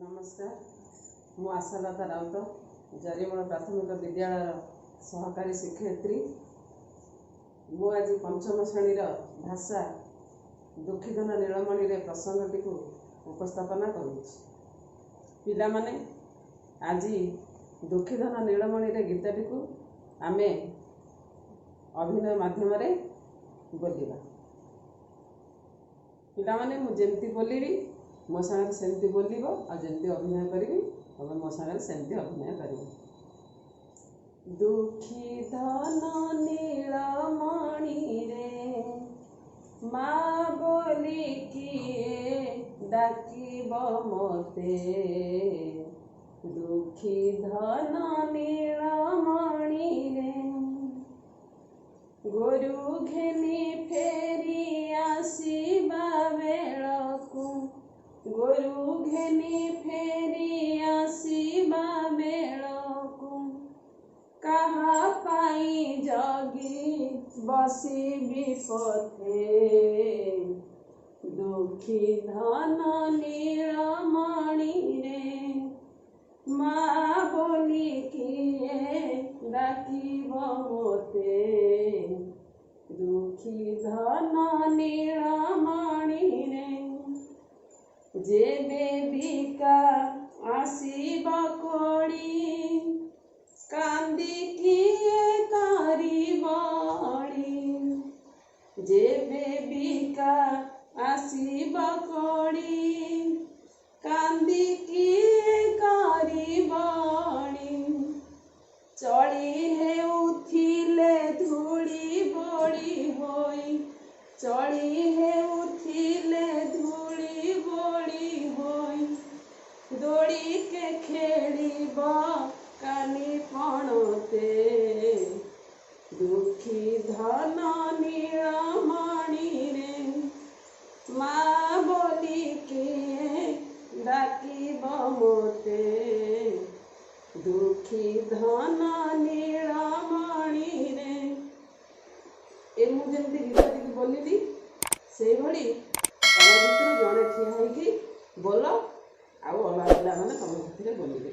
नमस्कार मु आशालता राउत जरीमूल प्राथमिक विद्यालय सहकारी शिक्षयित्री। मु आज पंचम श्रेणी भाषा दुखीधन नीलमणि रे प्रसंगटी को उपस्थापना करुछि। पिला माने आज दुखीधन नीलमणि रे गीतटी को आमे अभिनय माध्यम रे बोलिबा। पिला माने मु जेमती बोलिबी मो सागर सेमती बोलिबो आ जेमती अभिनय करिबी तबे मो सागर सेमती अभिनय करिबो। दुखी धन नीलमणि रे माँ बोली किए डाकिब मोते। दुखी धन नीलमणि रे गोरु घेनी फेरी आसीबा बेलकु गोरु घेनी फेरी आसीबा बेलकु कहा पाई जगी बसीबी पथे। दुखी धन नीलमणि रे माँ बोली किए डाकिब मोते। दुखी धन नीलमणि रे जेबे बिका आसीब कोड़ी कांदी किए तारी बड़ी। जेबे बिका आसीब कोड़ी कांदी किए कारी बड़ी। चली हे उथिले धूली बड़ी होई चली हे उथिले धूली बड़ी होई। दौड़ी के खेलिब कानी पणते। दुखी धन नीलमणि रे माँ बोली के डाकिब मोते। दुखी धन नीलमणि रे ए मु जेमती गीतटी बोलिली से भली तम भितर जड़े ठिया होइकी बोल आउ अलग पिला माने तम भितर बोलिबे।